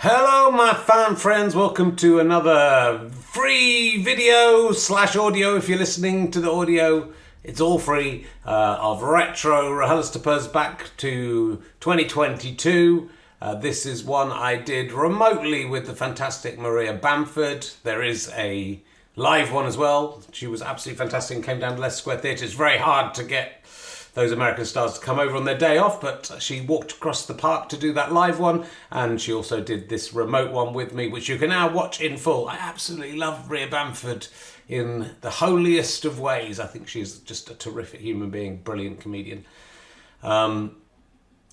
Hello, my fan friends. Welcome to another free video / audio. If you're listening to the audio, it's all free. Of Retro RHLSTP back to 2022. This is one I did remotely with the fantastic Maria Bamford. There is a live one as well. She was absolutely fantastic and came down to Leicester Square Theatre. It's very hard to get those American stars to come over on their day off, but she walked across the park to do that live one, and she also did this remote one with me, which you can now watch in full. I absolutely love Maria Bamford in the holiest of ways. I think she's just a terrific human being, brilliant comedian. So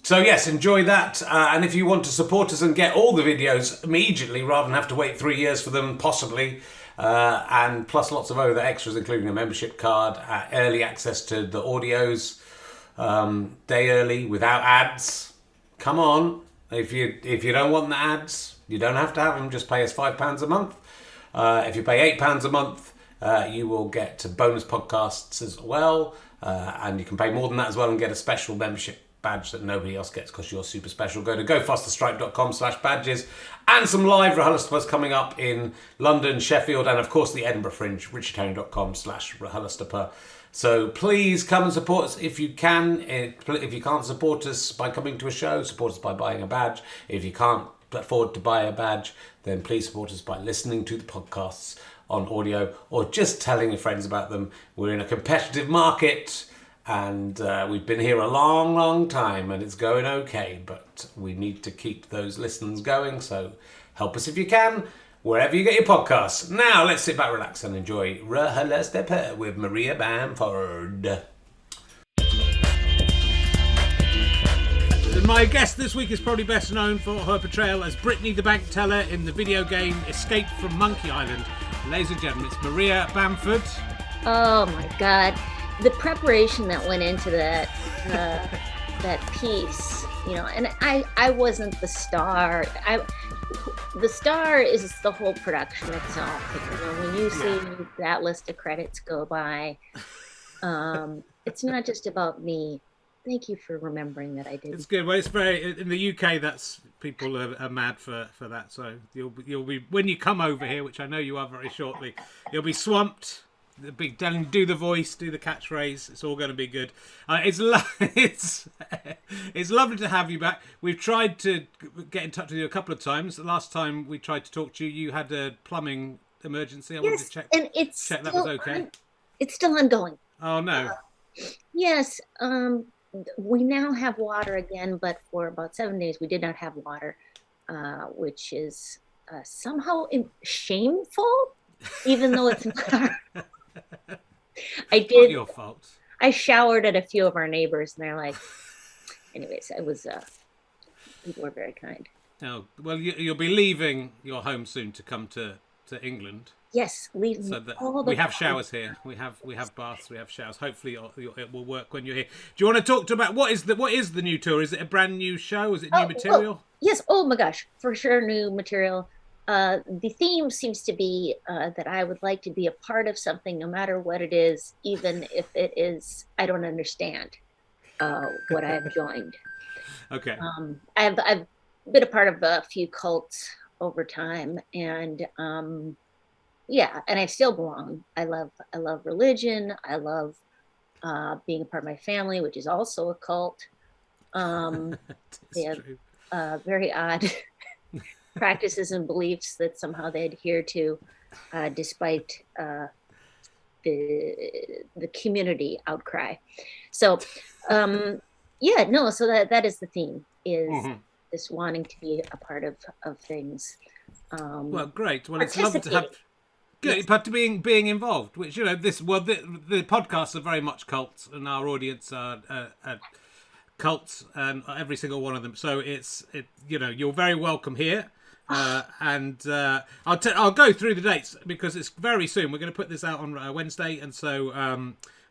yes, enjoy that. And if you want to support us and get all the videos immediately, rather than have to wait 3 years for them, possibly, and plus lots of other extras, including a membership card, early access to the audios, day early without ads. Come on, if you don't want the ads, you don't have to have them. Just pay us £5 a month. If you pay £8 a month, you will get bonus podcasts as well, and you can pay more than that as well and get a special membership badge that nobody else gets because you're super special. Go to gofasterstripe.com/badges, and some live RHLSTP coming up in London, Sheffield, and of course the Edinburgh Fringe, richardherring.com/RHLSTP. So please come and support us if you can. If you can't support us by coming to a show, support us by buying a badge. If you can't afford to buy a badge, then please support us by listening to the podcasts on audio or just telling your friends about them. We're in a competitive market, and we've been here a long, long time, and it's going okay, but we need to keep those listens going, so help us if you can, wherever you get your podcasts. Now, let's sit back, relax, and enjoy RHLSTP with Maria Bamford. My guest this week is probably best known for her portrayal as Brittany the bank teller in the video game Escape from Monkey Island. Ladies and gentlemen, it's Maria Bamford. Oh my God. The preparation that went into that piece, and I wasn't the star. The star is the whole production itself. When you see that list of credits go by, it's not just about me. Thank you for remembering that I did. It's good. Well, it's very in the UK. That's people are mad for that. So you'll be when you come over here, which I know you are very shortly. You'll be swamped. The big do the voice, do the catchphrase. It's all going to be good. It's lovely to have you back. We've tried to get in touch with you a couple of times. The last time we tried to talk to you, you had a plumbing emergency. I wanted to check that was okay. It's still ongoing. Oh no. Yes. We now have water again, but for about 7 days we did not have water, which is somehow shameful, even though it's not. Not your fault. I showered at a few of our neighbors, and they're like, anyways, it was, people were very kind. Oh, well, you'll be leaving your home soon to come to England. Yes, leaving. So that we have showers here. We have baths. We have showers. Hopefully, it will work when you're here. Do you want to talk about what is the new tour? Is it a brand new show? Is it new material? Well, yes. Oh my gosh, for sure, new material. The theme seems to be that I would like to be a part of something, no matter what it is, even if it is I don't understand what I have joined. Okay. I've been a part of a few cults over time, and and I still belong. I love religion. I love being a part of my family, which is also a cult. They have very odd practices and beliefs that somehow they adhere to, despite the community outcry. So, so that is the theme, is this wanting to be a part of things. Well, great. Well, it's lovely to have. Good, yes. But being involved, which the podcasts are very much cults, and our audience are cults, and every single one of them. So you're very welcome here. And I'll go through the dates because it's very soon. We're going to put this out on Wednesday, and so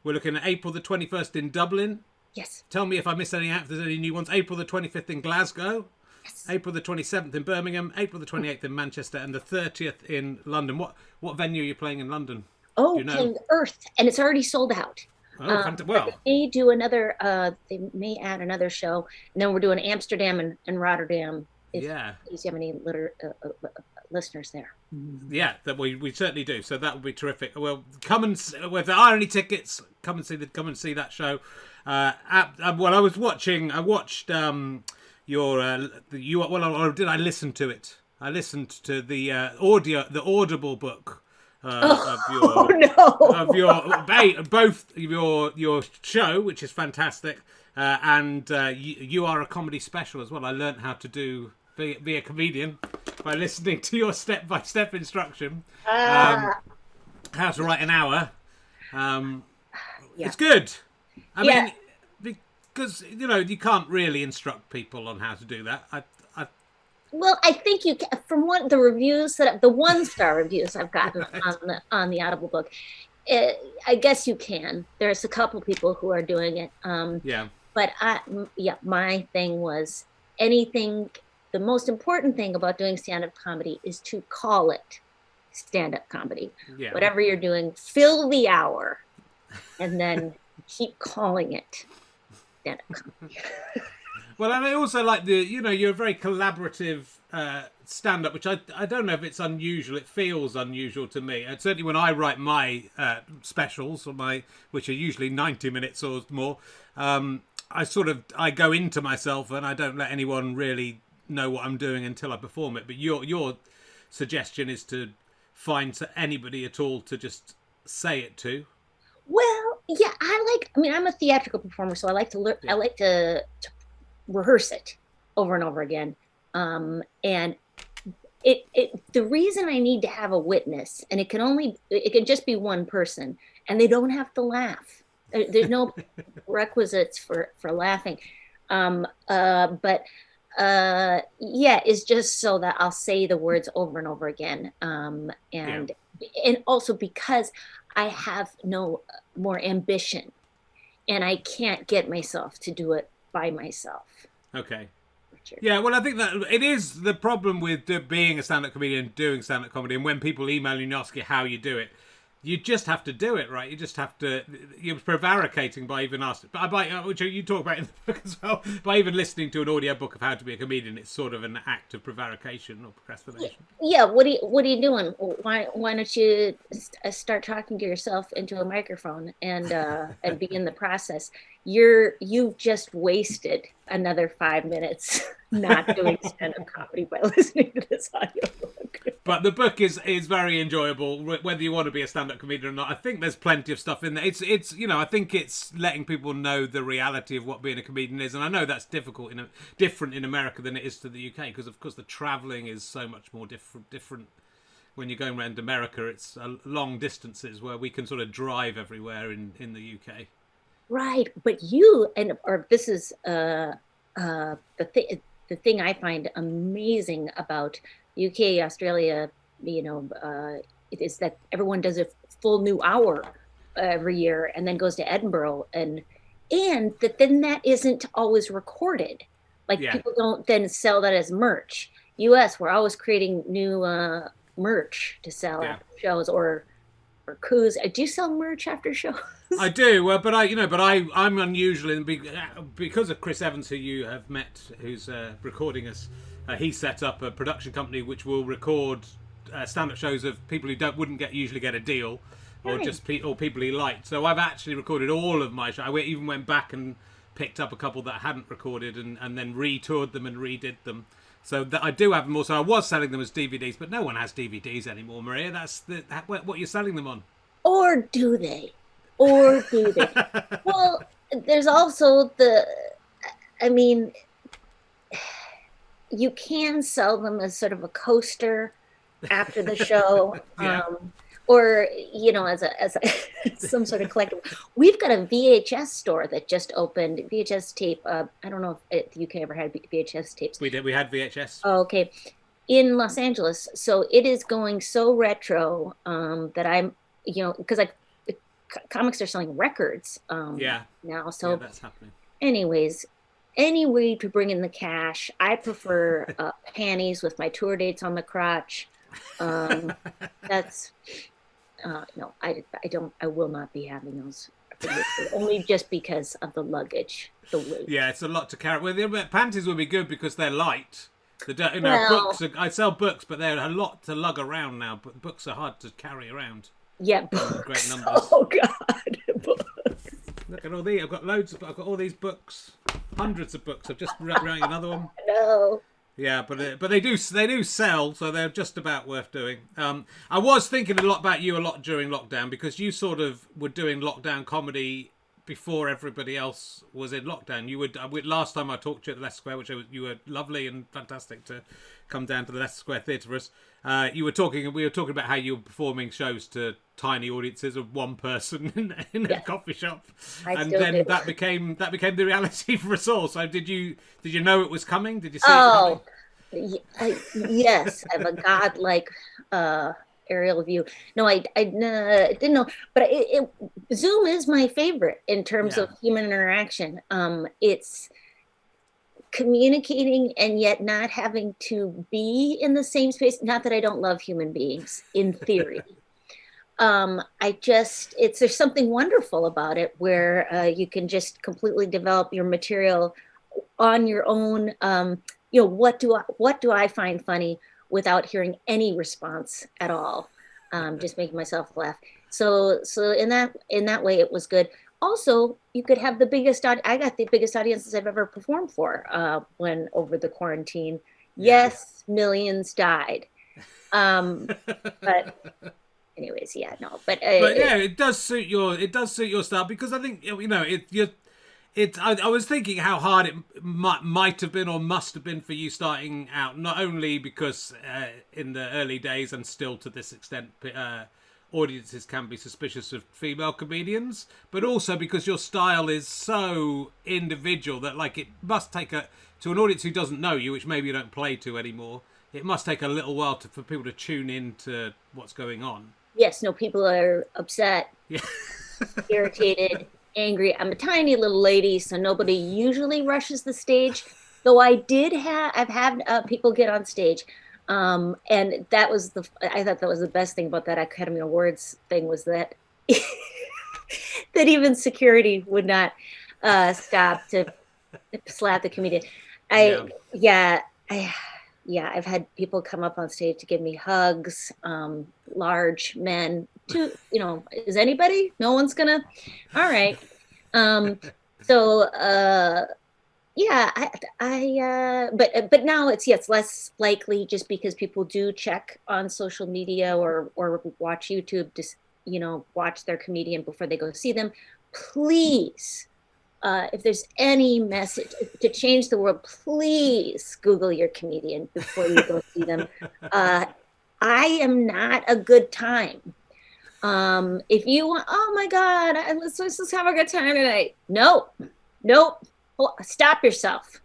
we're looking at April the 21st in Dublin. Yes. Tell me if I missed any out. If there's any new ones. April the 25th in Glasgow. Yes. April the 27th in Birmingham. April the 28th in Manchester, and the 30th in London. What venue are you playing in London? Oh, playing Earth, and it's already sold out. Oh, well. They may do another. They may add another show, and then we're doing Amsterdam and Rotterdam if Yeah. you have any listeners there. Yeah, that we certainly do. So that would be terrific. Well, come and with the Irony tickets, come and see that show. Well, I watched did I listen to it? I listened to the Audible book of your both your show, which is fantastic, and you are a comedy special as well. I learned how to be a comedian by listening to your step-by-step instruction. How to write an hour. It's good. I mean, because you can't really instruct people on how to do that. Well, I think you can, from the reviews the 1-star reviews I've gotten on the Audible book, I guess you can. There's a couple people who are doing it. But my thing was the most important thing about doing stand-up comedy is to call it stand-up comedy. Yeah. Whatever you're doing, fill the hour and then keep calling it stand-up comedy. Well, and I also like you're a very collaborative stand-up, which I don't know if it's unusual. It feels unusual to me. And certainly when I write my specials, which are usually 90 minutes or more, I go into myself and I don't let anyone really know what I'm doing until I perform it. But your suggestion is to find anybody at all to just say it to. Well, yeah, I'm a theatrical performer, so I like to learn. Yeah. I like to rehearse it over and over again. And the reason I need to have a witness, and it can just be one person, and they don't have to laugh. There's no requisites for laughing. It's just so that I'll say the words over and over again. And also because I have no more ambition and I can't get myself to do it by myself. Okay. Yeah, well, I think that it is the problem with being a stand-up comedian, doing stand-up comedy, and when people email you and ask you how you do it, you just have to do it, right? You just have to. You're prevaricating by even asking. But which you talk about in the book as well. By even listening to an audio book of how to be a comedian, it's sort of an act of prevarication or procrastination. Yeah. What are you doing? Why don't you start talking to yourself into a microphone and begin the process? You've just wasted another 5 minutes not doing stand-up comedy by listening to this audio book. But the book is very enjoyable, whether you want to be a stand-up comedian or not. I think there's plenty of stuff in there. It's I think it's letting people know the reality of what being a comedian is, and I know that's different in America than it is to the UK, because of course the travelling is so much more different. When you're going around America, it's long distances where we can sort of drive everywhere in the UK. Right, but this is the thing I find amazing about UK, Australia, it is that everyone does a full new hour every year and then goes to Edinburgh, and that isn't always recorded. People don't then sell that as merch. US, we're always creating new merch to sell after shows or coups. Do you sell merch after shows? I do, I'm unusual because of Chris Evans, who you have met, who's recording us. He set up a production company which will record stand-up shows of people who wouldn't usually get a deal, or just people he liked. So I've actually recorded all of my shows. I even went back and picked up a couple that I hadn't recorded and then retoured them and redid them. So that I do have them also. I was selling them as DVDs, but no one has DVDs anymore, Maria. That's what you're selling them on. Or do they? Well, there's also you can sell them as sort of a coaster after the show. Or as some sort of collectible. We've got a VHS store that just opened. VHS tape. I don't know if the UK ever had VHS tapes. We did. We had VHS. Oh, okay, in Los Angeles. So it is going so retro that I'm, because comics are selling records. Now. So that's happening. Anyways, any way to bring in the cash. I prefer panties with my tour dates on the crotch. That's. No, I don't. I will not be having those. Only just because of the luggage, the weight. Yeah, it's a lot to carry. Well, the panties will be good because they're light. Well, books. I sell books, but they're a lot to lug around now. But books are hard to carry around yeah, in great books. numbers. Oh God, books. Look at all these. I've got loads. I've got all these books, hundreds of books. I've just writing another one. No. Yeah, but they do sell, so they're just about worth doing. I was thinking a lot about you a lot during lockdown because you sort of were doing lockdown comedy before everybody else was in lockdown. You would last time I talked to you at the Leicester Square, you were lovely and fantastic to come down to the Leicester Square Theatre for us. We were talking about how you were performing shows to tiny audiences of one person in a coffee shop, and then that became the reality for us all. So did you know it was coming? Did you see it coming? Yes, I have a godlike aerial view. No, I didn't know, but Zoom is my favorite in terms of human interaction. It's communicating and yet not having to be in the same space. Not that I don't love human beings in theory. There's something wonderful about it where you can just completely develop your material on your own. What do I find funny without hearing any response at all? Just making myself laugh. So in that way, it was good. Also, you could have the biggest I got the biggest audiences I've ever performed for when over the quarantine. Yes, millions died. But anyways, but it does suit your style because I think I was thinking how hard it might have been or must have been for you starting out, not only because in the early days and still to this extent audiences can be suspicious of female comedians, but also because your style is so individual that it must take to an audience who doesn't know you, which maybe you don't play to anymore, it must take a little while for people to tune in to what's going on. Yes, no, people are upset, irritated, angry. I'm a tiny little lady, so nobody usually rushes the stage. Though I've had people get on stage, and I thought that was the best thing about that Academy Awards thing was that that even security would not stop to slap the comedian. I've had people come up on stage to give me hugs, large men. Is anybody? No one's gonna. All right. But now it's less likely just because people do check on social media or watch YouTube to watch their comedian before they go see them. Please. If there's any message to change the world, please Google your comedian before you go see them. I am not a good time. If you want, oh my God, let's have a good time tonight. Nope. Stop yourself.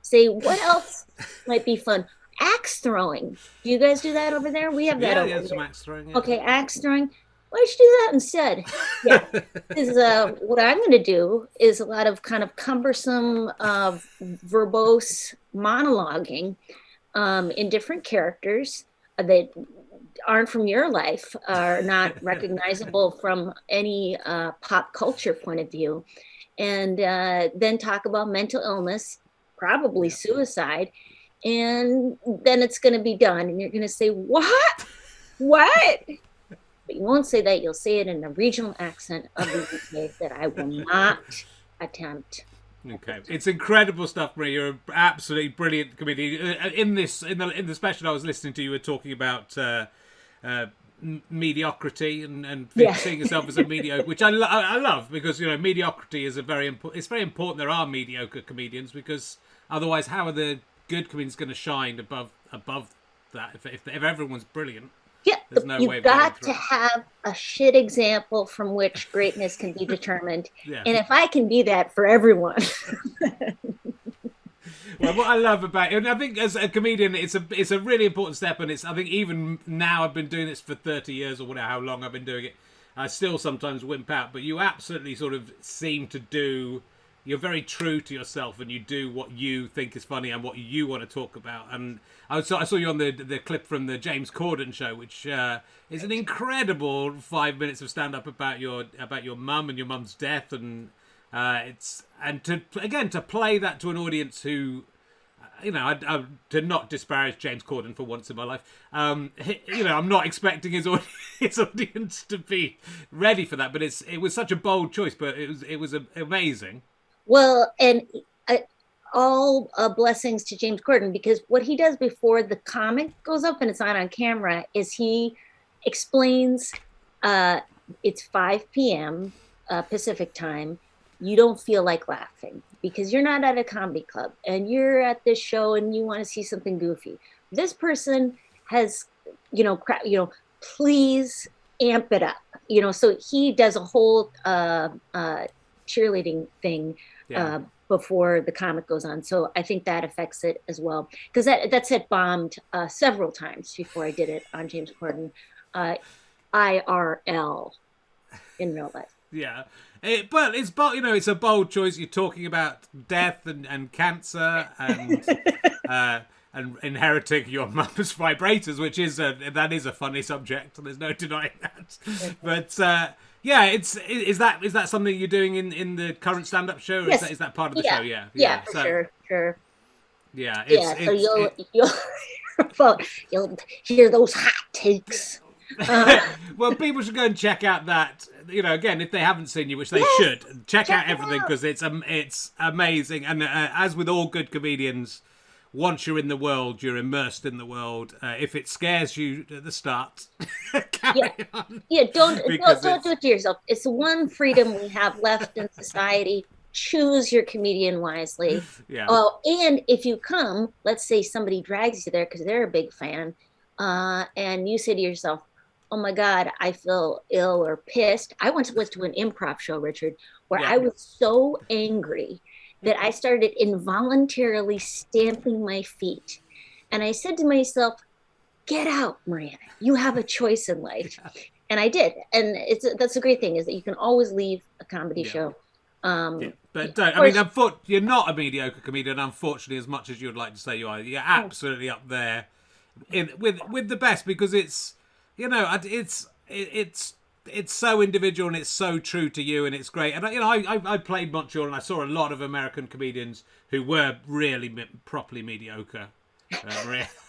Say, what else might be fun? Axe throwing. Do you guys do that over there? We have that over there. Some axe throwing. Yeah. Okay, axe throwing. Why don't you do that instead? Yeah, what I'm going to do is a lot of kind of cumbersome, verbose monologuing in different characters that aren't from your life, are not recognizable from any pop culture point of view, and then talk about mental illness, probably suicide, and then it's going to be done, and you're going to say, what? But you won't say that. You'll say it in a regional accent of the UK that I will not attempt. Okay, it's incredible stuff, Marie. You're an absolutely brilliant comedian. In the special I was listening to, you were talking about mediocrity and seeing yourself as a mediocre, which I love because mediocrity is it's very important. There are mediocre comedians because otherwise, how are the good comedians going to shine above that if everyone's brilliant? Yeah, you've got to have a shit example from which greatness can be determined. And if I can be that for everyone. Well, what I love about it, and I think as a comedian, it's a really important step, and I think even now I've been doing this for 30 years or whatever, how long I've been doing it, I still sometimes wimp out, but you absolutely sort of seem to do, you're very true to yourself, and you do what you think is funny and what you want to talk about. And I saw you on the clip from the James Corden show, which is an incredible 5 minutes of stand up about your mum and your mum's death, and to play that to an audience who to not disparage James Corden for once in my life, I'm not expecting his audience to be ready for that, but it was such a bold choice, but it was amazing. Well, and all blessings to James Corden, because what he does before the comic goes up and it's not on camera is he explains it's 5 p.m. Pacific time. You don't feel like laughing because you're not at a comedy club and you're at this show and you want to see something goofy. This person has, please amp it up. So he does a whole cheerleading thing before the comic goes on. So I think that affects it as well. Because that set bombed several times before I did it on James Corden. IRL in real life. Yeah. But it's bold, it's a bold choice. You're talking about death and cancer and inheriting your mum's vibrators, which is that is a funny subject. There's no denying that. But is that something you're doing in the current stand-up show? Or yes. is that part of the show? Yeah. For sure. Yeah. So you'll hear those hot takes. Well, people should go and check out that. Again, if they haven't seen you, which they should, check out everything because it's amazing. And as with all good comedians, once you're in the world, you're immersed in the world. If it scares you at the start, carry on. Yeah, don't do it to yourself. It's the one freedom we have left in society. Choose your comedian wisely. Yeah. Oh, and if you come, let's say somebody drags you there because they're a big fan, and you say to yourself, oh my God, I feel ill or pissed. I once went to an improv show, Richard, where I was so angry that I started involuntarily stamping my feet. And I said to myself, get out, Miranda. You have a choice in life. And I did. And that's a great thing is that you can always leave a comedy show. But don't. You're not a mediocre comedian, unfortunately, as much as you would like to say you are. You're absolutely up there with the best because it's so individual and it's so true to you and it's great. And I played Montreal and I saw a lot of American comedians who were really properly mediocre,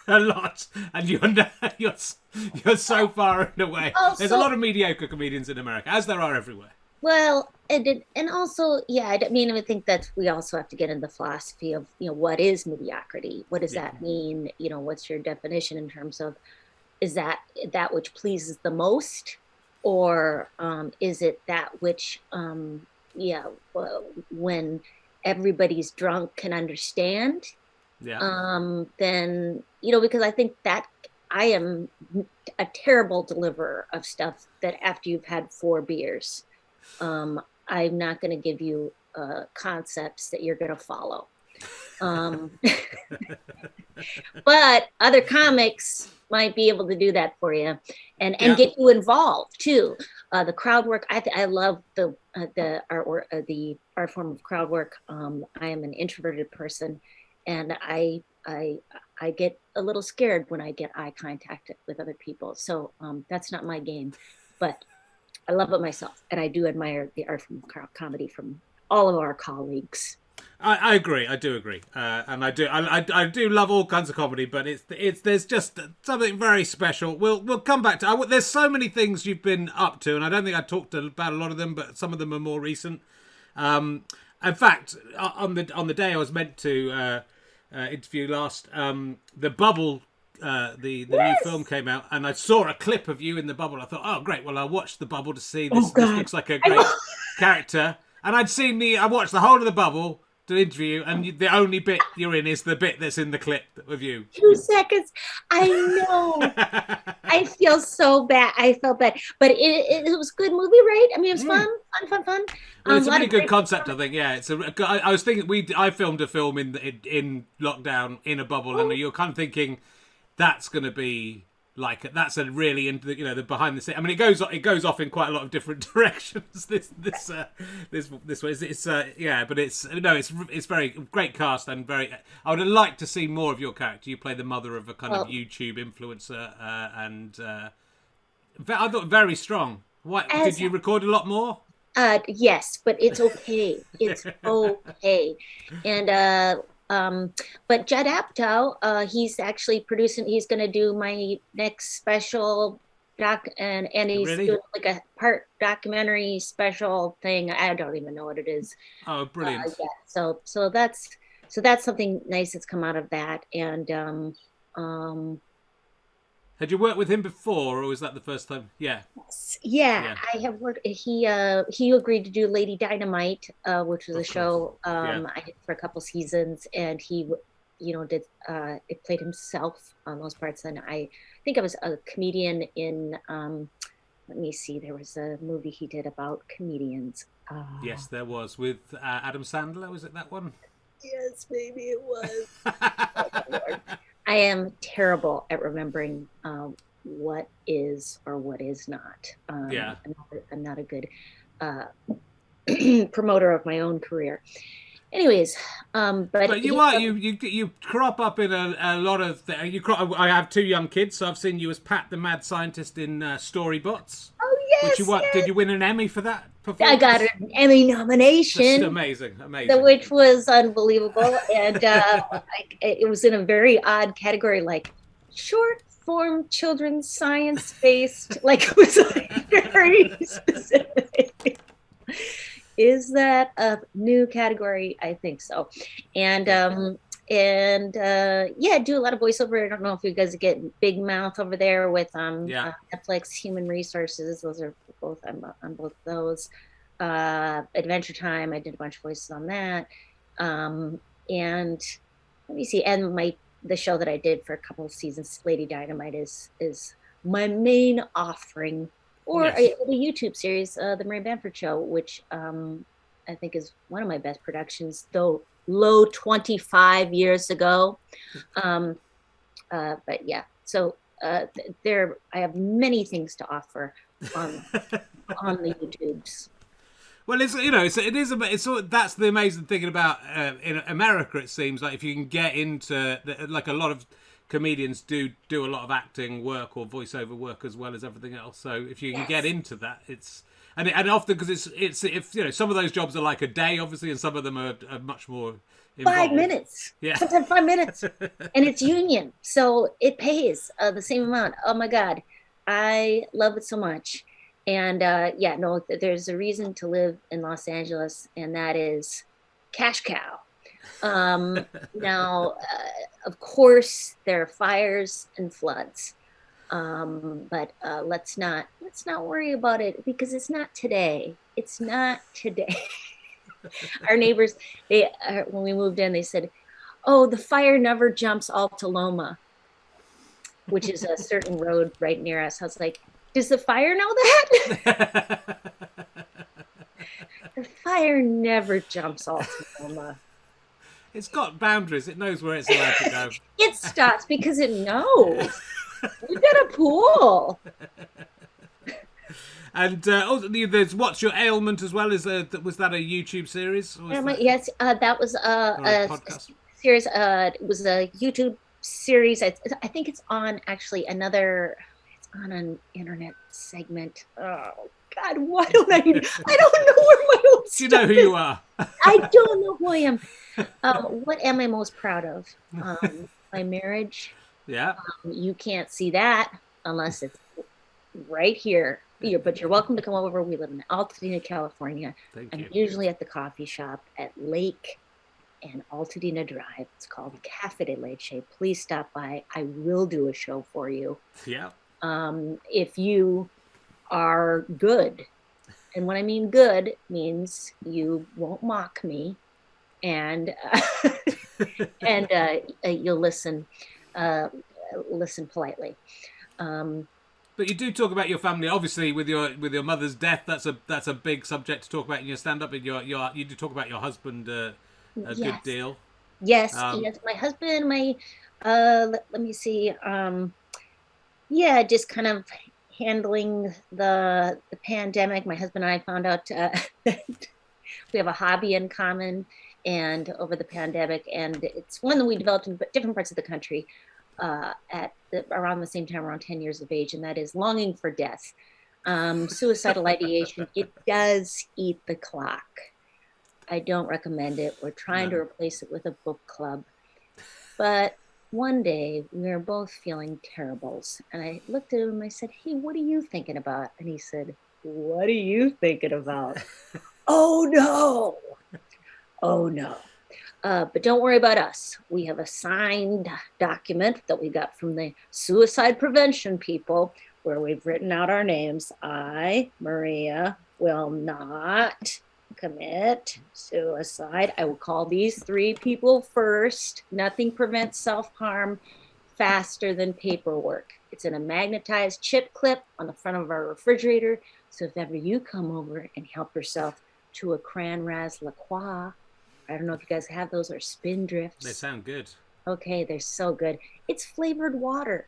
a lot. And you're so far and away. There's a lot of mediocre comedians in America, as there are everywhere. Well, and also, I think that we also have to get into the philosophy of what is mediocrity? What does that mean? What's your definition in terms of? Is that which pleases the most, or is it that which, when everybody's drunk can understand? Yeah. Then because I think that I am a terrible deliverer of stuff that after you've had 4 beers, I'm not going to give you concepts that you're going to follow. But other comics might be able to do that for you and get you involved too. The crowd work. I love the art form of crowd work. I am an introverted person and I get a little scared when I get eye contact with other people. So that's not my game, but I love it myself. And I do admire the art form of comedy from all of our colleagues. I agree. I do agree, and I do love all kinds of comedy, but there's just something very special. We'll come back to. There's so many things you've been up to, and I don't think I talked about a lot of them, but some of them are more recent. In fact, on the day I was meant to interview last, The Bubble, the new film came out, and I saw a clip of you in The Bubble. I thought, oh great, well I'll watch The Bubble to see this. This looks like a great character, and I watched the whole of The Bubble to interview, and the only bit you're in is the bit that's in the clip of you. 2 seconds. I know. I feel so bad. I felt bad, but it was a good movie, right? I mean, it was fun. Well, it's a really good concept, I think. Yeah, I was thinking I filmed a film in lockdown in a bubble, and you're kind of thinking that's going to be like that's a really the behind the scenes. I mean, it goes off in quite a lot of different directions. This way, but it's very great cast and very. I would have liked to see more of your character. You play the mother of a kind of YouTube influencer, and I thought very strong. Did you record a lot more? Yes, but it's okay. It's okay. And But Judd Apatow, he's actually producing. He's going to do my next special doc, and he's Really? doing like a part documentary special thing. I don't even know what it is. Oh, brilliant. Yeah. So that's something nice that's come out of that. And um, Had you worked with him before, or was that the first time? Yeah, yeah, yeah, I have worked. He agreed to do Lady Dynamite, which was a of course. show Yeah. I did for a couple seasons, and did it played himself on those parts. And I think I was a comedian in let me see, there was a movie he did about comedians. Yes, there was with Adam Sandler. Was it that one? Yes, maybe it was. Oh, Lord. I am terrible at remembering what is or what is not. Yeah. I'm not a good uh, promoter of my own career. Anyways, but But you are you crop up in a lot of I have two young kids, so I've seen you as Pat the Mad Scientist in Storybots. oh Which you yes, what? Did yes, you win an Emmy for that I performance? got an Emmy Just nomination, amazing, amazing. which was unbelievable, and it was in a very odd category, like short form children's science based. Like it was like very specific. Is that a new category? I think so. And Yeah, yeah, do a lot of voiceover. I don't know if you guys get Big Mouth over there with yeah. Netflix Human Resources. Those are both on both those. Adventure Time, I did a bunch of voices on that. And let me see, and the show that I did for a couple of seasons, Lady Dynamite, is my main offering, or Yes. the YouTube series, the Mary Bamford Show, which I think is one of my best productions, though low 25 years ago. Um, but yeah, so there I have many things to offer on the YouTubes. Well, that's the amazing thing about in America. It seems like if you can get into like a lot of comedians do a lot of acting work or voiceover work as well as everything else. So if you can get Yes. into that, and often because it's if some of those jobs are like a day, obviously, and some of them are much more Five involved. minutes, Yeah. sometimes 5 minutes, and it's union, so it pays the same amount. Oh my God, I love it so much. And yeah, no, there's a reason to live in Los Angeles, and that is cash cow. Now, of course, there are fires and floods, but let's not worry about it because it's not today. It's not today. Our neighbors, when we moved in, they said, "Oh, the fire never jumps Altaloma," which is a certain road right near us. I was like, "Does the fire know that?" The fire never jumps Altaloma. It's got boundaries. It knows where it's allowed to go. It stops because it knows. We've got a pool. And also, there's What's Your Ailment as well. Was that a YouTube series? Or was that, Yes, that was or a podcast? series. It was a YouTube series. I think it's on actually another. It's on an internet segment. Oh God, why don't I? I don't know where my own Do you know stuff who is. you are? I don't know who I am. What am I most proud of? My marriage. Yeah. You can't see that unless it's right here. But you're welcome to come over. We live in Altadena, California. Thank I'm you. usually at the coffee shop at Lake and Altadena Drive. It's called Cafe de Leche. Please stop by. I will do a show for you. Yeah. If you are good. And when I mean good, means you won't mock me, and you'll listen politely. But you do talk about your family, obviously, with your mother's death. That's a big subject to talk about in your stand up. And you do talk about your husband a good Yes, deal. yes, yes. My husband, let me see. Yeah, just kind of handling the pandemic. My husband and I found out that we have a hobby in common, and over the pandemic, and it's one that we developed in different parts of the country around the same time, around 10 years of age, and that is longing for death. Suicidal ideation. It does eat the clock. I don't recommend it. We're trying to No. replace it with a book club. But one day we were both feeling terribles. And I looked at him and I said, hey, what are you thinking about? And he said, what are you thinking about? Oh, no. Oh, no. But don't worry about us. We have a signed document that we got from the suicide prevention people where we've written out our names. I, Maria, will not commit suicide. I will call these 3 people first. Nothing prevents self-harm faster than paperwork. It's in a magnetized chip clip on the front of our refrigerator. So if ever you come over and help yourself to a Cran Raz La Croix, I don't know if you guys have those, or Spindrifts. They sound good. Okay, they're so good. It's flavored water.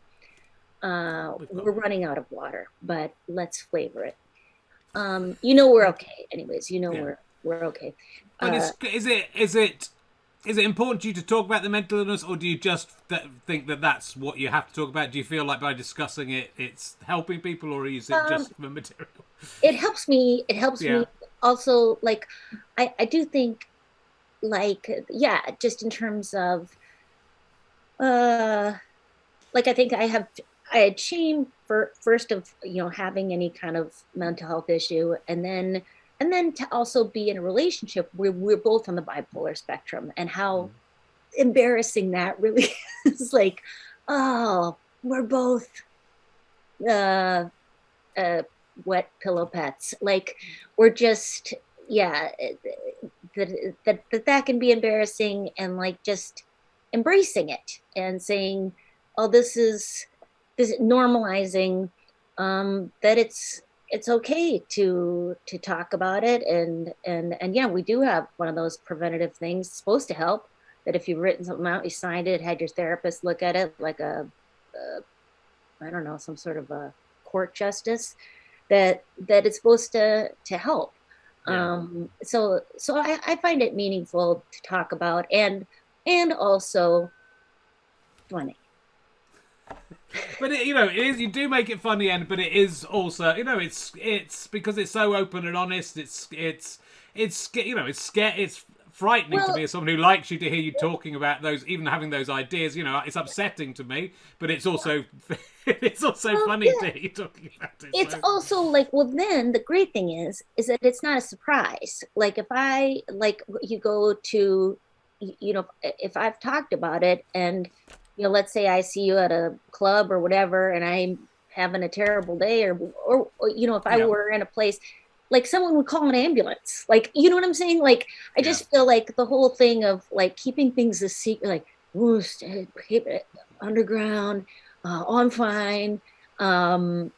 We're running out of water, but let's flavor it. We're okay. Anyways, we're okay. But is it important to you to talk about the mental illness, or do you just think that that's what you have to talk about? Do you feel like by discussing it, it's helping people, or is it just for material? It helps me. It helps me. Also, like, I do think, like, just in terms of, like, I think I had shame for first of, having any kind of mental health issue, and then to also be in a relationship where we're both on the bipolar spectrum, and how embarrassing that really is. Like, oh, we're both wet pillow pets. Like, we're just, that can be embarrassing, and like just embracing it and saying, oh, this is normalizing, that it's okay to talk about it, and yeah, we do have one of those preventative things. It's supposed to help, that if you've written something out, you signed it, had your therapist look at it, like I don't know, some sort of a court justice, that it's supposed to help. So I find it meaningful to talk about, and also funny. But it is, you do make it funny, but it is also, it's because it's so open and honest. It's frightening to me as someone who likes you, to hear you talking about those, even having those ideas. It's upsetting to me, but it's also funny to hear you talking about it. It's also like, well, then the great thing is that it's not a surprise. Like, if I, like, you go to, if I've talked about it, and let's say I see you at a club or whatever, and I'm having a terrible day, or if I were in a place, like, someone would call an ambulance. Like, you know what I'm saying? Like, I just feel like the whole thing of, like, keeping things a secret, like, ooh, keep it underground, I'm fine, then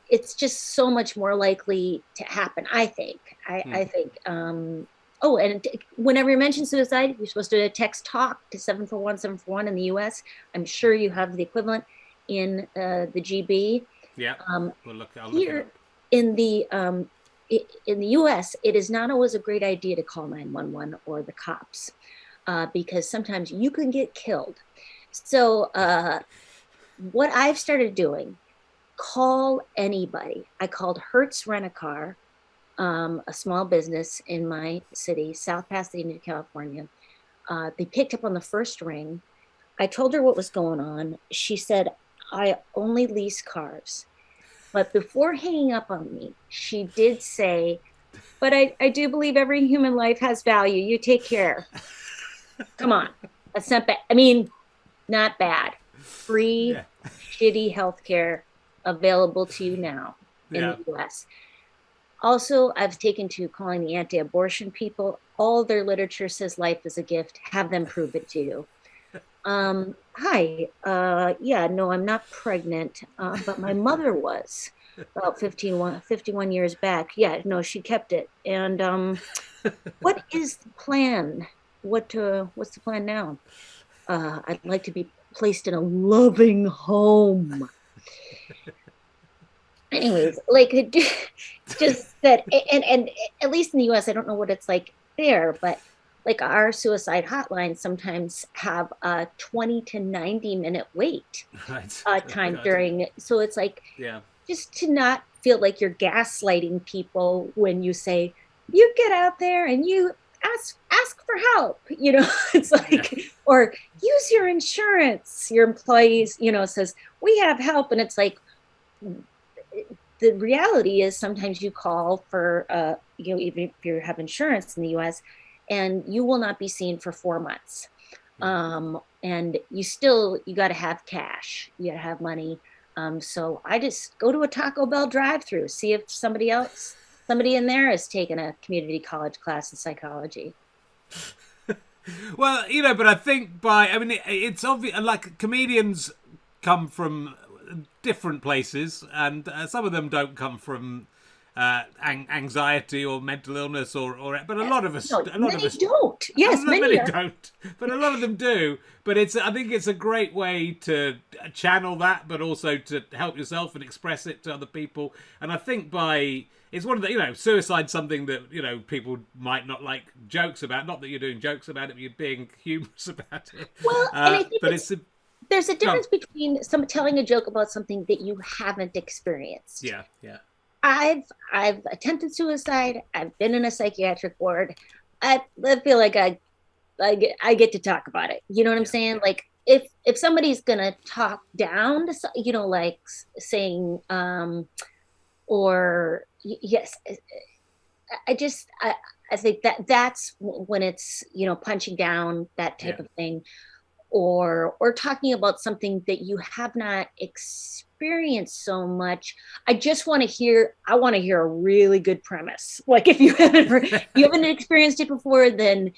it's just so much more likely to happen, I think. I think, oh, and whenever you mention suicide, you're supposed to text TALK to 741-741 in the US. I'm sure you have the equivalent in the GB. Yeah, I'll look here it up. in the US, it is not always a great idea to call 911 or the cops, because sometimes you can get killed. So what I've started doing, call anybody. I called Hertz Rent-A-Car, a small business in my city, South Pasadena, California. They picked up on the first ring. I told her what was going on. She said, I only lease cars. But before hanging up on me, she did say, but I do believe every human life has value. You take care. Come on. That's not bad. I mean, not bad. Free, shitty healthcare available to you now in the US. Also, I've taken to calling the anti-abortion people. All their literature says life is a gift. Have them prove it to you. Hi. No, I'm not pregnant, but my mother was about 51 years back. Yeah, no, she kept it. And what is the plan? What's the plan now? I'd like to be placed in a loving home. Anyways, like, just that, and at least in the US, I don't know what it's like there, but like, our suicide hotlines sometimes have a 20 to 90 minute wait time during it. So it's like, just to not feel like you're gaslighting people when you say, you get out there and you ask for help, you know. It's like, Yeah. or use your insurance. Your employees, you know, says we have help, and it's like, the reality is sometimes you call for you know, even if you have insurance in the US, and you will not be seen for 4 months. And you got to have cash, you got to have money. So I just go to a Taco Bell drive-through, see if somebody in there has taken a community college class in psychology. Well, you know, but I think I mean, it's obvious, like, comedians come from different places, and some of them don't come from anxiety or mental illness, but a lot of us, No, many don't. Yes, many many are. don't, but a lot of them do. But I think it's a great way to channel that, but also to help yourself and express it to other people. And I think it's one of the, you know, suicide's something that, you know, people might not like jokes about. Not that you're doing jokes about it, but you're being humorous about it. Well, and I think But it's a, there's a no, difference between some telling a joke about something that you haven't experienced. yeah, yeah, I've attempted suicide. I've been in a psychiatric ward. I feel like I get to talk about it. You know what I'm yeah, saying? Like, if somebody's gonna talk down to, you know, like saying or yes, I think that's when it's, you know, punching down, that type yeah. of thing, or talking about something that you have not experienced so much. I want to hear a really good premise. Like, if you haven't experienced it before, then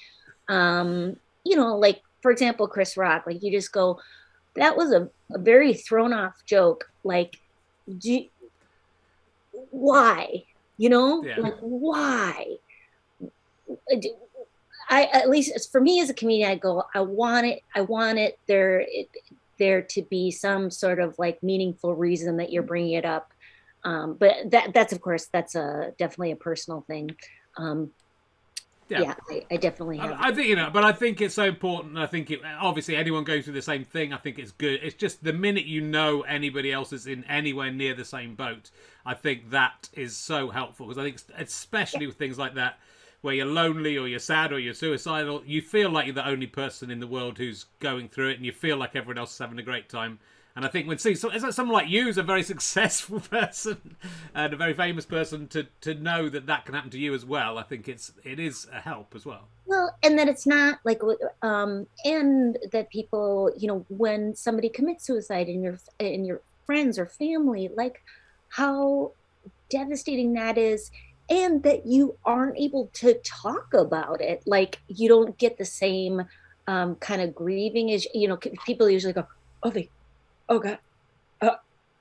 you know, like, for example, Chris Rock, like, you just go, that was a very thrown off joke. Like, do, why? You know, Yeah. like, why? At least for me as a comedian, I go, I want there to be some sort of like meaningful reason that you're bringing it up. But that's, of course, that's definitely a personal thing. Um, Yeah. yeah, I definitely have. I think, you know, but I think it's so important. I think obviously anyone goes through the same thing. I think it's good. It's just the minute you know anybody else is in anywhere near the same boat, I think that is so helpful, because I think especially with things like that, where you're lonely or you're sad or you're suicidal, you feel like you're the only person in the world who's going through it, and you feel like everyone else is having a great time. And I think when someone like you is a very successful person and a very famous person, to know that can happen to you as well, I think it is a help as well. Well, and that it's not like, and that people, you know, when somebody commits suicide in your friends or family, like, how devastating that is, and that you aren't able to talk about it. Like, you don't get the same kind of grieving as, you know, people usually go, oh, oh God,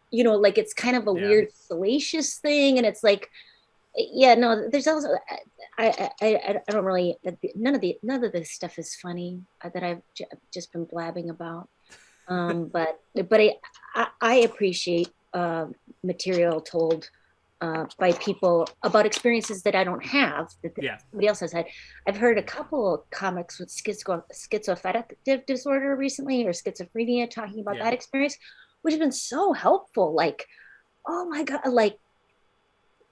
you know, like, it's kind of a Yeah. weird salacious thing, and it's like, yeah, no, there's also, I don't really, none of this stuff is funny that I've just been blabbing about. But I appreciate material told by people about experiences that I don't have, that Yeah. somebody else has had. I've heard a couple of comics with schizoaffective disorder recently, or schizophrenia, talking about Yeah. that experience, which has been so helpful. Like, oh my God, like,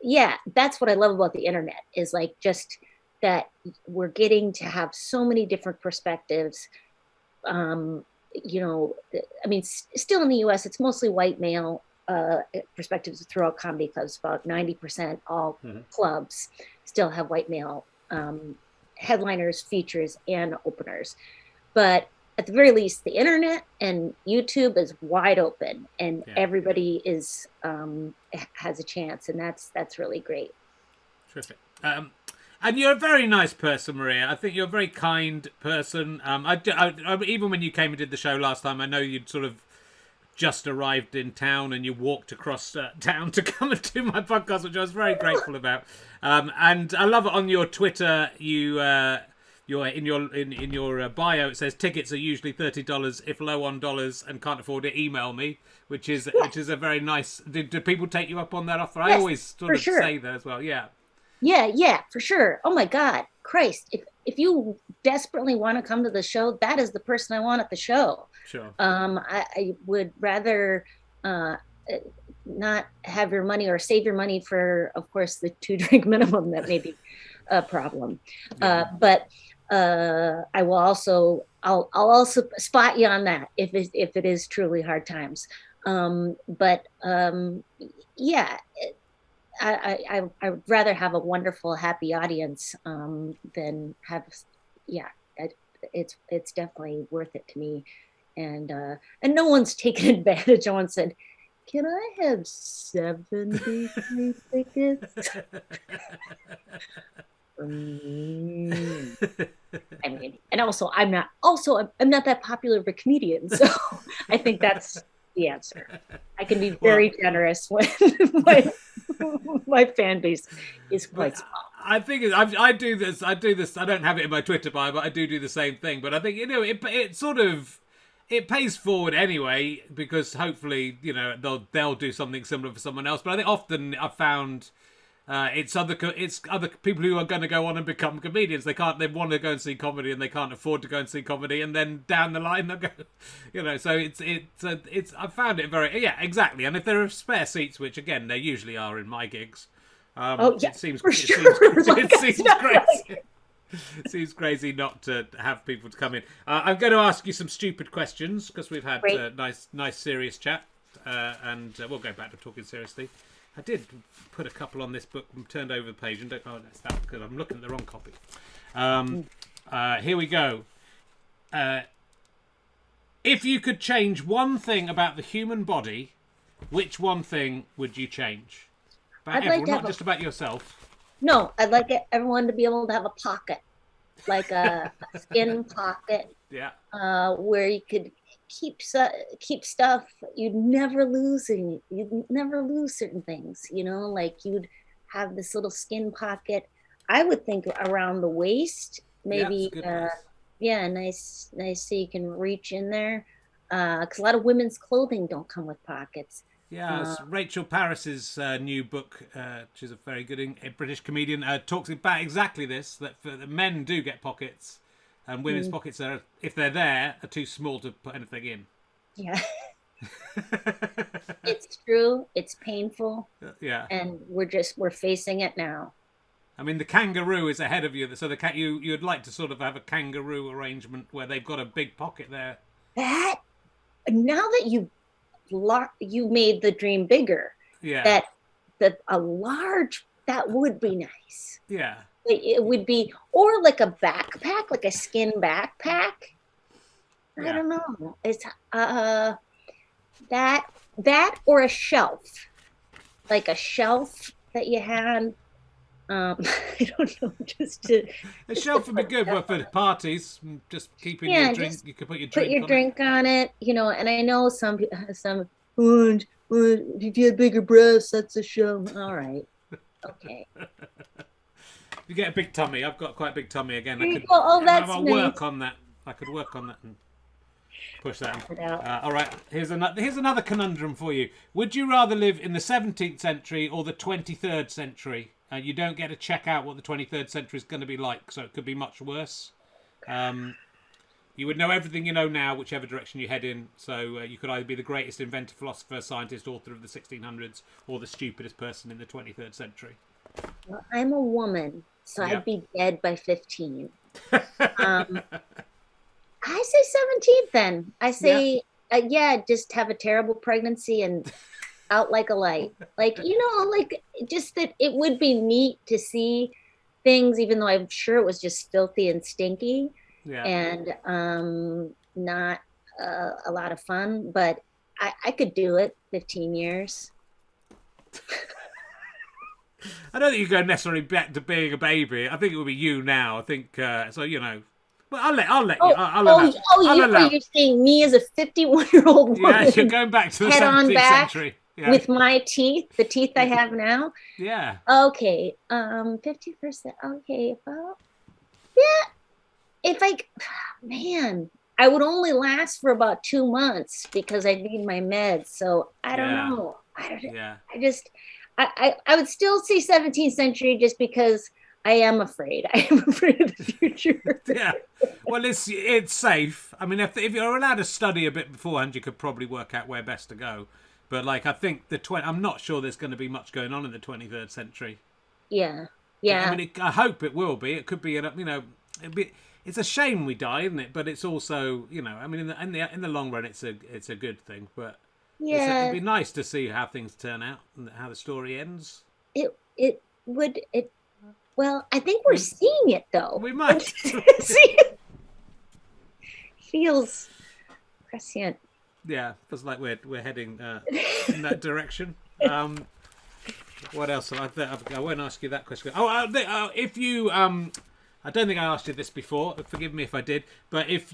yeah, that's what I love about the internet, is like, just that we're getting to have so many different perspectives. You know, I mean, still in the US, it's mostly white male perspectives throughout comedy clubs. About 90% all clubs still have white male headliners, features, and openers. But at the very least, the internet and YouTube is wide open, and Yeah. everybody has a chance, and that's really great. Terrific. And you're a very nice person, Maria. I think you're a very kind person. Even when you came and did the show last time, I know you'd sort of just arrived in town and you walked across town to come and do my podcast, which I was very grateful about. And I love it on your Twitter. You're in your bio. It says tickets are usually $30 if low on dollars and can't afford it. Email me, which is a very nice. Do people take you up on that offer? Yes, I always sort of sure. say that as well. Yeah. Yeah, for sure. Oh my God, Christ! If you desperately want to come to the show, that is the person I want at the show. Sure. I would rather not have your money, or save your money for, of course, the 2 drink minimum that maybe a problem. Yeah. But I will also, I'll also spot you on that if it is truly hard times. But yeah, I would rather have a wonderful, happy audience than have, yeah, it's definitely worth it to me. And no one's taken advantage. No one said, "Can I have 73 tickets?" I mean, and also I'm not that popular of a comedian, so I think that's the answer. I can be very generous when my fan base is quite small. I think I do this. I don't have it in my Twitter bio, but I do the same thing. But I think it sort of it pays forward anyway, because hopefully they'll do something similar for someone else. But I think often I've found. It's other people who are going to go on and become comedians. They want to go and see comedy, and they can't afford to go and see comedy, and then down the line they'll go, So it's I found it very exactly. And if there are spare seats, which again there usually are in my gigs, it seems crazy. It seems crazy not to have people to come in. I'm going to ask you some stupid questions because we've had nice serious chat, and we'll go back to talking seriously. I did put a couple on this book and turned over the page and that's that because I'm looking at the wrong copy. Here we go. If you could change one thing about the human body, which one thing would you change? About everyone, not just about yourself. No, I'd like everyone to be able to have a pocket, like a skin pocket. Yeah. Where you could keep stuff. You'd never lose certain things, like you'd have this little skin pocket. I would think around the waist, maybe. Nice so you can reach in there, because a lot of women's clothing don't come with pockets. It's Rachel Parris's new book. She's a very good British comedian. Talks about exactly this, that men do get pockets. And women's pockets are, if they're there, are too small to put anything in. Yeah. It's true. It's painful. Yeah. And we're facing it now. I mean, the kangaroo is ahead of you, so you'd like to sort of have a kangaroo arrangement where they've got a big pocket there. Now that you made the dream bigger. Yeah. That would be nice. Yeah. It would be, or like a backpack, like a skin backpack. I don't know. It's that or a shelf, like a shelf that you had. I don't know. A shelf would be good, but for parties, just keeping your drink. You could put your drink on it. And I know some. If you had bigger breasts, that's a show. All right. Okay. You get a big tummy. I've got quite a big tummy again. I'll work on that. I could work on that and push that. All right. Here's another conundrum for you. Would you rather live in the 17th century or the 23rd century? You don't get to check out what the 23rd century is going to be like, so it could be much worse. You would know everything you know now, whichever direction you head in. So you could either be the greatest inventor, philosopher, scientist, author of the 1600s, or the stupidest person in the 23rd century. Well, I'm a woman, so I'd be dead by 15. I say 17th then. I say, just have a terrible pregnancy and out like a light. Just that it would be neat to see things, even though I'm sure it was just filthy and stinky and not a lot of fun. But I could do it 15 years. I don't think you go necessarily back to being a baby. I think it would be you now. I think so. Well, I'll let you. You're saying me as a 51-year-old woman? Yeah, you're going back to the 17th century with my teeth, the teeth I have now. Yeah. Okay. 50%. Okay. Well, if I would only last for about 2 months because I need my meds. So I don't know. I would still say 17th century just because I am afraid. I am afraid of the future. Yeah. Well, it's safe. I mean, if you're allowed to study a bit beforehand, you could probably work out where best to go. But I think I'm not sure there's going to be much going on in the 23rd century. Yeah. Yeah. I mean, I hope it will be. It could be, it's a shame we die, isn't it? But it's also, I mean, in the long run, it's a good thing. But it'd Yeah. be nice to see how things turn out and how the story ends. It would it. Well, I think we're seeing it though. We might. See it. Feels prescient. Yeah, feels like we're heading in that direction. What else? I won't ask you that question. If you, I don't think I asked you this before. Forgive me if I did. But if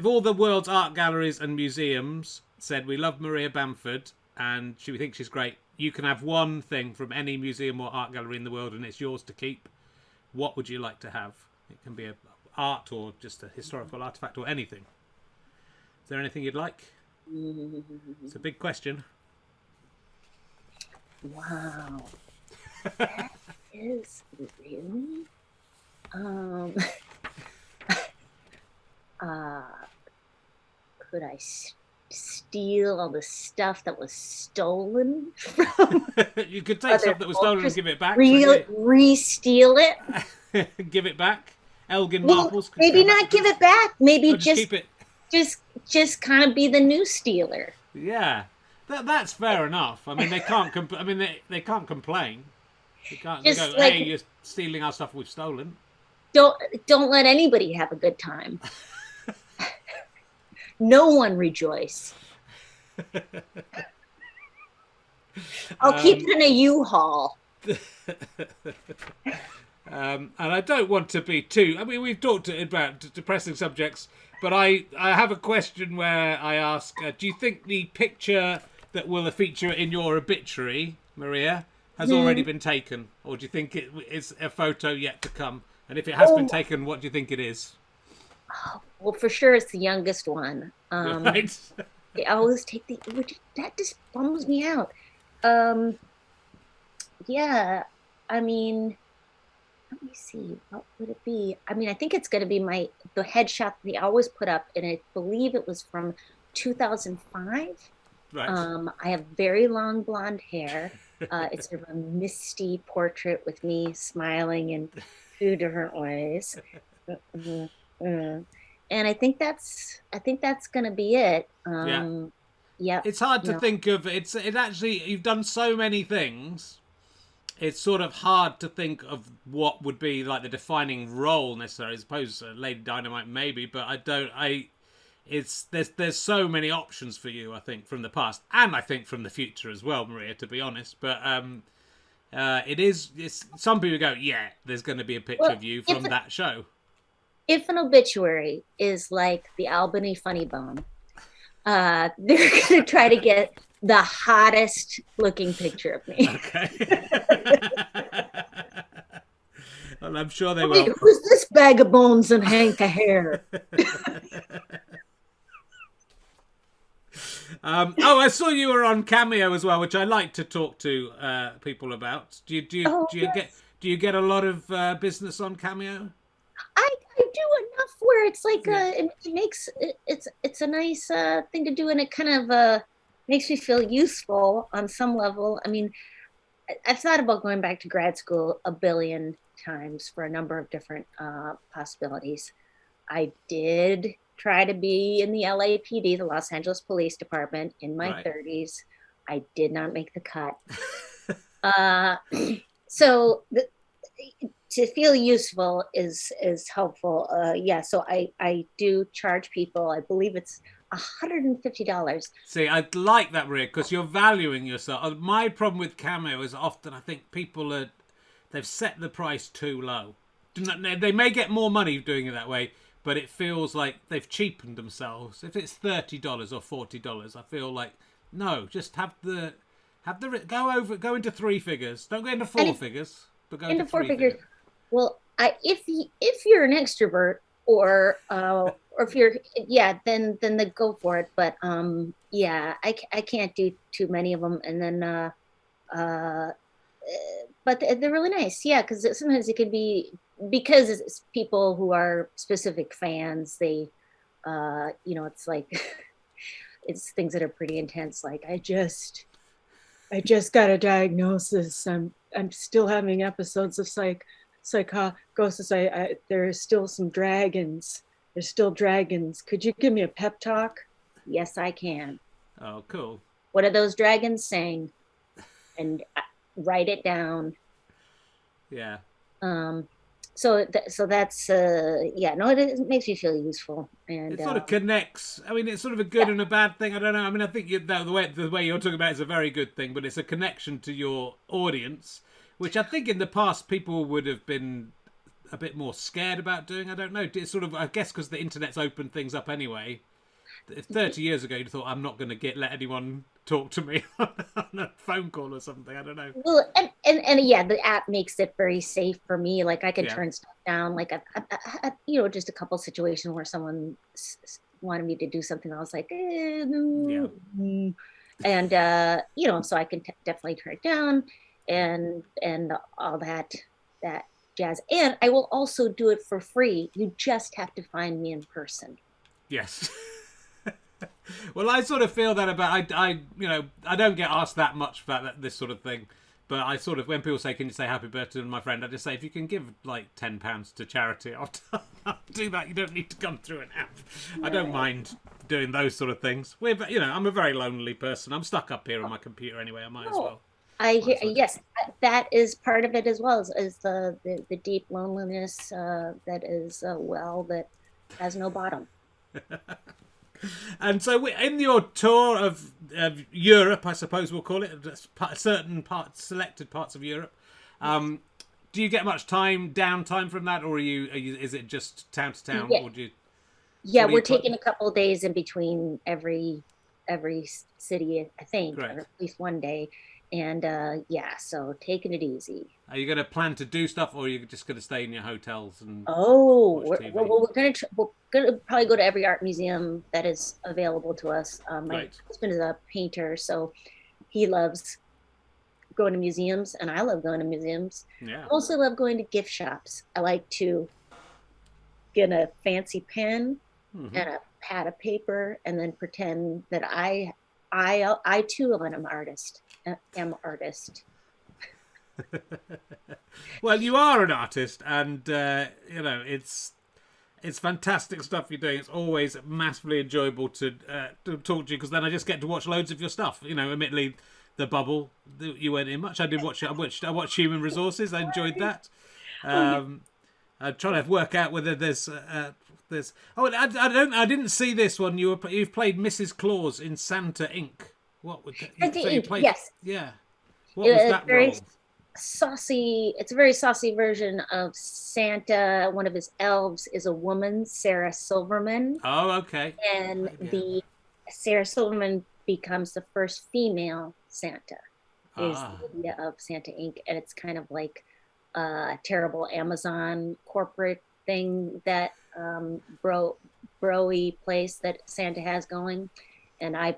all the world's art galleries and museums said we love Maria Bamford and we think she's great, you can have one thing from any museum or art gallery in the world and it's yours to keep. What would you like to have? It can be art or just a historical artifact or anything. Is there anything you'd like? It's a big question. Wow. That is really could I steal all the stuff that was stolen from You could take stuff that was stolen and give it back. Re-steal it? Give it back. Elgin Well, Marbles. maybe not give it back. Maybe just keep it. Just kind of be the new stealer. Yeah, that's fair enough. I mean, they can't. They can't complain. They can't go, hey, you're stealing our stuff we've stolen. Don't let anybody have a good time. No one rejoice. I'll keep it in a U-Haul. And I don't want to be too. I mean, we've talked about depressing subjects, but I have a question where I ask: do you think the picture that will feature in your obituary, Maria, has already been taken, or do you think it is a photo yet to come? And if it has been taken, what do you think it is? Well, for sure, it's the youngest one. Right. They always take that just bums me out. Yeah, I mean, let me see. What would it be? I mean, I think it's going to be the headshot they always put up, and I believe it was from 2005. Right. I have very long blonde hair. It's sort of a misty portrait with me smiling in 2 different ways. And I think that's going to be it. Yeah. It's hard to think of. It actually, you've done so many things. It's sort of hard to think of what would be like the defining role necessarily. I suppose Lady Dynamite maybe, but I don't. There's so many options for you. I think from the past and I think from the future as well, Maria. To be honest, but it's some people go, yeah, there's going to be a picture of you from that show. If an obituary is like the Albany Funny Bone, they're going to try to get the hottest looking picture of me. Okay. Well, I'm sure they will. Who's this bag of bones and hank of hair? I saw you were on Cameo as well, which I like to talk to people about. Do you get a lot of business on Cameo? I do enough where it's like it makes it's a nice thing to do, and it kind of makes me feel useful on some level. I mean, I've thought about going back to grad school a billion times for a number of different possibilities. I did try to be in the LAPD, the Los Angeles Police Department, in my 30s. I did not make the cut. To feel useful is helpful. So I do charge people. I believe it's $150. See, I like that, Maria, because you're valuing yourself. My problem with Cameo is often I think people they've set the price too low. They may get more money doing it that way, but it feels like they've cheapened themselves. If it's $30 or $40, I feel like no, just have the go into 3 figures. Don't go into 4 figures, but go into 4 figures. Well, if you're an extrovert or if you're then go for it. But I can't do too many of them, and then but they're really nice. Yeah, because sometimes it can be because it's people who are specific fans. They it's like it's things that are pretty intense. Like I just I just got a diagnosis. I'm still having episodes of psychosis. There's still some dragons. There's still dragons. Could you give me a pep talk? Yes, I can. Oh, cool. What are those dragons saying? And write it down. Yeah. So that's yeah, no, it makes me feel useful, and It sort of connects. I mean, it's sort of a good yeah. and a bad thing. I don't know. I mean, I think the way you're talking about it is a very good thing, but it's a connection to your audience, which I think in the past people would have been a bit more scared about doing. I don't know. It's sort of, I guess, because the internet's opened things up anyway. If 30 years ago you thought I'm not going to let anyone talk to me on a phone call or something, I don't know. Well, and yeah, the app makes it very safe for me. Like I can Yeah. turn stuff down. Like just a couple situations where someone wanted me to do something. I was like, no. Yeah. And so I can definitely turn it down, and all that jazz. And I will also do it for free. You just have to find me in person. Yes. Well, I sort of feel that about I don't get asked that much about this sort of thing, but I sort of, when people say, "Can you say happy birthday to my friend?" I just say, if you can give like £10 to charity, I'll do that. You don't need to come through an app. I don't mind doing those sort of things. I'm a very lonely person. I'm stuck up here on my computer anyway. I might as well. Yes, that is part of it as well as the deep loneliness that is a well that has no bottom. And so, in your tour of Europe, I suppose we'll call it, selected parts of Europe, do you get much downtime from that, or is it just town to town? Yeah, or do you, we're taking a couple of days in between every city, I think, or at least one day. And so taking it easy. Are you going to plan to do stuff, or are you just going to stay in your hotels and we're gonna probably go to every art museum that is available to us. My husband is a painter, so he loves going to museums, and I love going to museums. Yeah. I also love going to gift shops. I like to get a fancy pen and a pad of paper, and then pretend that I too am an artist. Well, you are an artist, and it's fantastic stuff you're doing. It's always massively enjoyable to talk to you, because then I just get to watch loads of your stuff. Admittedly, The Bubble you weren't in much. I watched Human Resources. I enjoyed that. I'm trying to work out whether there's. I didn't see this one. You've played Mrs. Claus in Santa Inc. What would that? So you played, yes. Yeah. What was that role? Saucy. It's a very saucy version of Santa. One of his elves is a woman, Sarah Silverman. Oh, okay. And the Sarah Silverman becomes the first female Santa. Is the idea of Santa Inc. And it's kind of like a terrible Amazon corporate thing that bro-y place that Santa has going. And I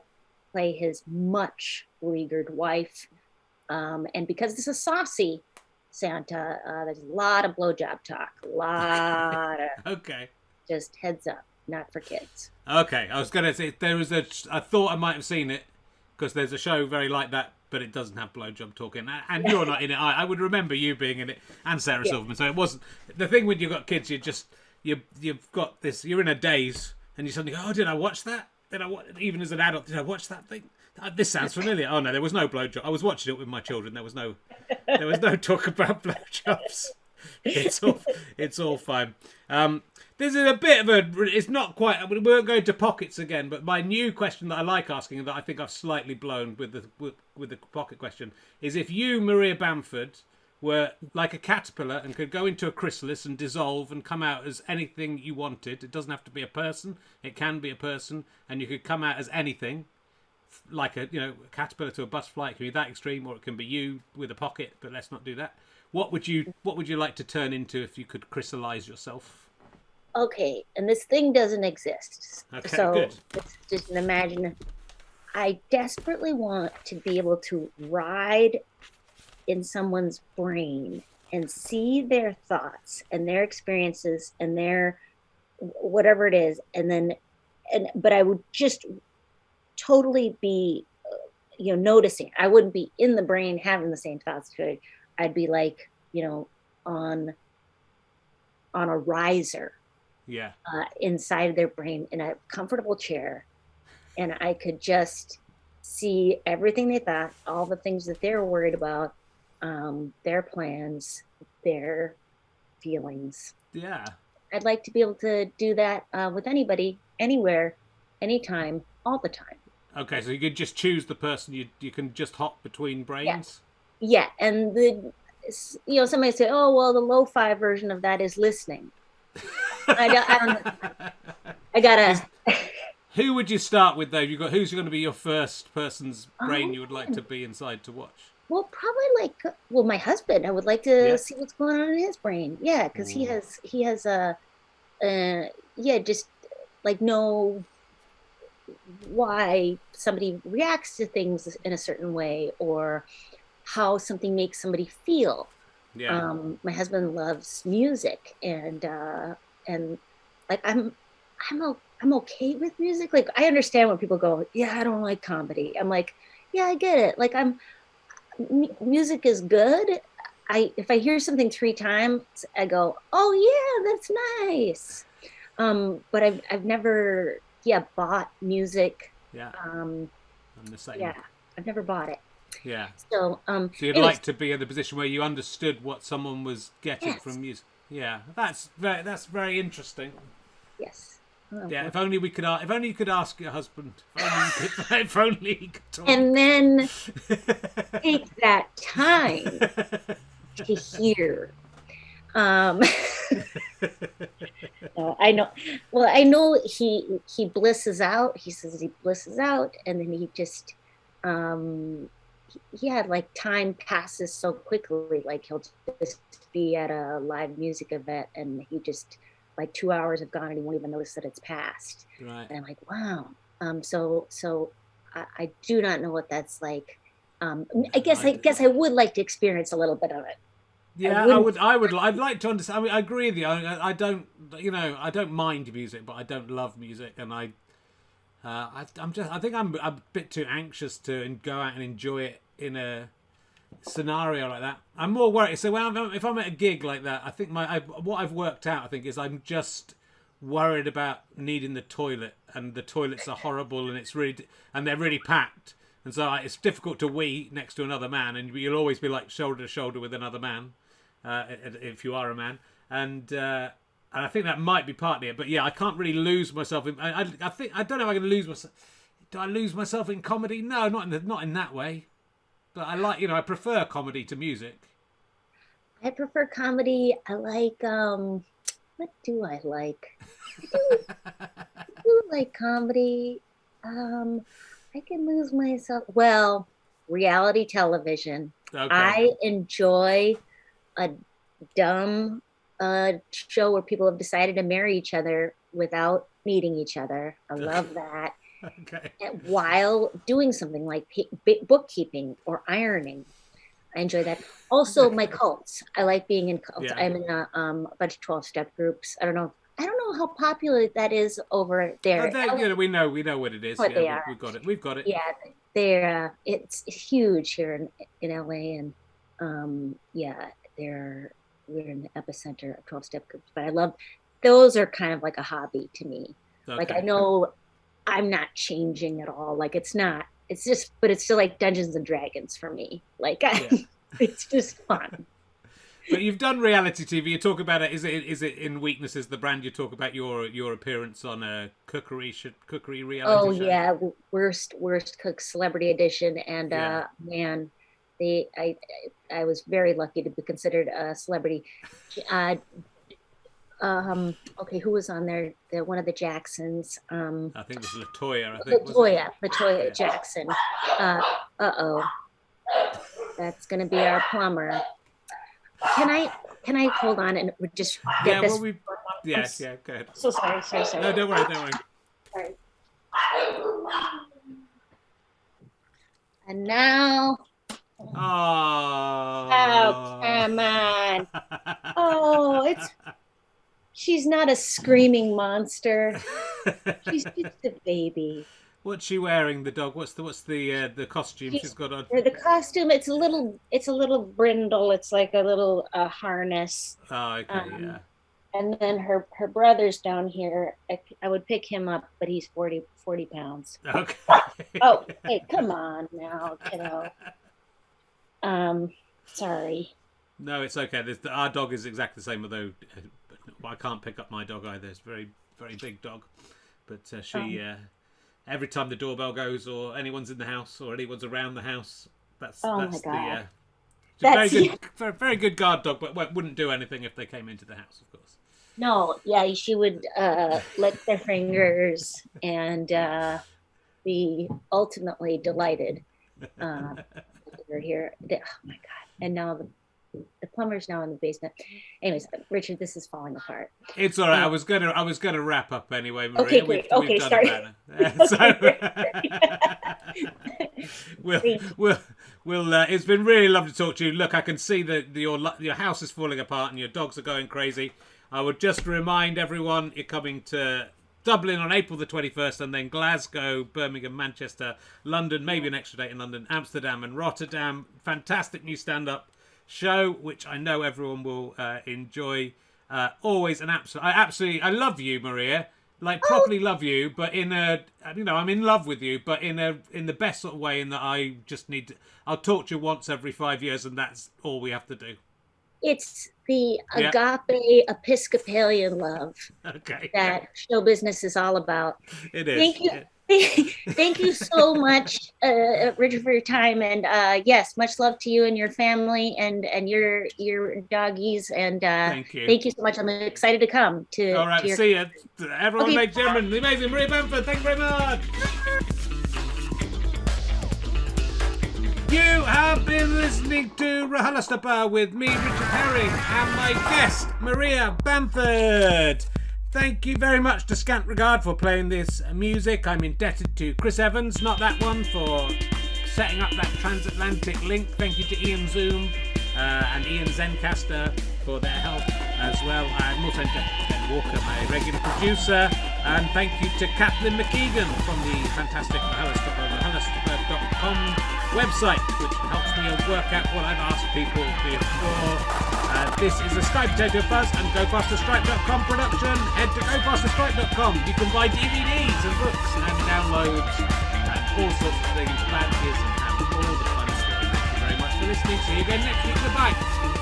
play his much beleaguered wife. And because this is saucy Santa, there's a lot of blowjob talk. A lot of okay. Just heads up, not for kids. Okay, I was going to say, I thought I might have seen it, because there's a show very like that, but it doesn't have blowjob talking. And you're not in it. I would remember you being in it, and Sarah Silverman. So it wasn't the thing when you've got kids. You've got this. You're in a daze, and you suddenly go, "Oh, did I watch that? Even as an adult, did I watch that thing? This sounds familiar." Oh no, there was no blowjob. I was watching it with my children. There was no talk about blowjobs. It's all fine. This is a bit of a. It's not quite. We won't go into pockets again. But my new question that I like asking, and that I think I've slightly blown with the pocket question, is if you, Maria Bamford, were like a caterpillar and could go into a chrysalis and dissolve and come out as anything you wanted. It doesn't have to be a person. It can be a person, and you could come out as anything, like a caterpillar to a butterfly. It can be that extreme, or it can be you with a pocket. But let's not do that. What would you like to turn into if you could crystallize yourself? Okay, and this thing doesn't exist. Okay, so good. It's just an imagine. I desperately want to be able to ride in someone's brain and see their thoughts and their experiences and their whatever it is, but I would just totally be noticing. I wouldn't be in the brain having the same thoughts. I'd be like, on a riser. Yeah. Inside of their brain in a comfortable chair. And I could just see everything they thought, all the things that they're worried about, their plans, their feelings. Yeah. I'd like to be able to do that with anybody, anywhere, anytime, all the time. Okay, so you could just choose the person. You can just hop between brains. Yeah, and somebody say, "Oh, well, the lo-fi version of that is listening." I gotta. Who would you start with though? Who's going to be your first person's brain you would like to be inside to watch? Well, probably my husband. I would like to see what's going on in his brain. Yeah, because he has just know why somebody reacts to things in a certain way or how something makes somebody feel. Yeah. My husband loves music and I'm okay with music. Like, I understand when people go, yeah, I don't like comedy. I'm like, yeah, I get it. Like, music is good. If I hear something 3 times, I go, oh yeah, that's nice. But I've never, bought music. Yeah. I'm the same. Yeah, I've never bought it. Yeah. So you'd like to be in the position where you understood what someone was getting from music. Yeah, that's very interesting. Yes. Yeah, if only you could ask your husband. If only he could talk. And then take that time to hear. I know. Well, I know he blisses out. He says he blisses out, and then he just time passes so quickly. Like, he'll just be at a live music event, and he just 2 hours have gone and he won't even notice that it's passed. Right. And I'm like, wow. So I do not know what that's like. I guess I would like to experience a little bit of it. Yeah, I'd like to understand. I mean, I agree with you. I don't mind music, but I don't love music, and I think I'm a bit too anxious to go out and enjoy it in a scenario like that. I'm more worried. So if I'm at a gig like that, I think what I've worked out, I think, is I'm just worried about needing the toilet, and the toilets are horrible, and they're really packed, and so it's difficult to wee next to another man, and you'll always be shoulder to shoulder with another man, if you are a man, and I think that might be partly it. But yeah, I can't really lose myself in. I don't know if I can lose myself. Do I lose myself in comedy? No, not in that way. But I prefer comedy to music. I prefer comedy. I like, what do I like? I do like comedy. I can lose myself. Well, reality television. Okay. I enjoy a dumb show where people have decided to marry each other without meeting each other. I love that. Okay. While doing something like bookkeeping or ironing. I enjoy that. Also, my cults. I like being in cults. Yeah. I'm in a bunch of 12-step groups. I don't know how popular that is over there. We know what it is. What they are. We've got it. Yeah, they're it's huge here in LA, and we're in the epicenter of 12-step groups. But I love those. Are kind of like a hobby to me. Okay. Like, I know I'm not changing at all. Like, it's not. It's just, but it's still like Dungeons and Dragons for me. Like, it's just fun. But you've done reality TV. You talk about it. Is it in Weaknesses, the brand? You talk about your appearance on a cookery reality show. Oh yeah, worst cook celebrity edition, and man, I was very lucky to be considered a celebrity. Okay, who was on there? One of the Jacksons. I think it was Latoya. Latoya Jackson. That's gonna be our plumber. Can I hold on and just get this? Go ahead. So sorry. No, don't worry. Sorry. And now. Oh, come on. Oh, she's not a screaming monster. She's just a baby. What's she wearing? The dog. What's the costume she's got on? The costume, it's a little brindle. It's like a little harness. Oh, okay, yeah. And then her brother's down here. I would pick him up, but he's 40 pounds. Okay. Oh, hey, come on now, kiddo. Sorry. No, it's okay. Our dog is exactly the same, although I can't pick up my dog either. It's a very, very big dog. But she, every time the doorbell goes or anyone's in the house or anyone's around the house, that's my the... God. very good guard dog, but wouldn't do anything if they came into the house, of course. No, yeah, she would lick their fingers and be ultimately delighted. We're here. Oh my God! And now the plumber's now in the basement. Anyways, Richard, this is falling apart. It's all right. I was gonna wrap up anyway, Maria. Okay, great. We've done sorry. We'll. It's been really lovely to talk to you. Look, I can see that your house is falling apart and your dogs are going crazy. I would just remind everyone you're coming to Dublin on April the 21st, and then Glasgow, Birmingham, Manchester, London, maybe an extra date in London, Amsterdam and Rotterdam. Fantastic new stand-up show, which I know everyone will enjoy. Always an absolute... I love you, Maria. Like, properly love you, but in a... I'm in love with you, but in the best sort of way, in that I just need to... I'll talk to you once every 5 years, and that's all we have to do. It's the agape Episcopalian love that show business is all about. It is. Thank you. Thank you so much, Richard, for your time. And yes, much love to you and your family and your doggies. And thank you so much. I'm excited to come to. All right, see you. Everyone, ladies and gentlemen, the amazing Maria Bamford. Thank you very much. You have been listening to RHLSTP with me, Richard Herring, and my guest, Maria Bamford. Thank you very much to Scant Regard for playing this music. I'm indebted to Chris Evans, not that one, for setting up that transatlantic link. Thank you to Ian Zoom and Ian Zencaster for their help as well. I'm also indebted to Ben Walker, my regular producer. And thank you to Kathleen McKeegan from the fantastic RHLSTP.com website, which helps me work out what I've asked people before. This is a Sky Potato Buzz and GoFasterStripe.com production. Head to GoFasterStripe.com. You can buy DVDs and books and downloads and all sorts of things, badges, and have all the fun stuff. Thank you very much for listening. See you again next week. Goodbye.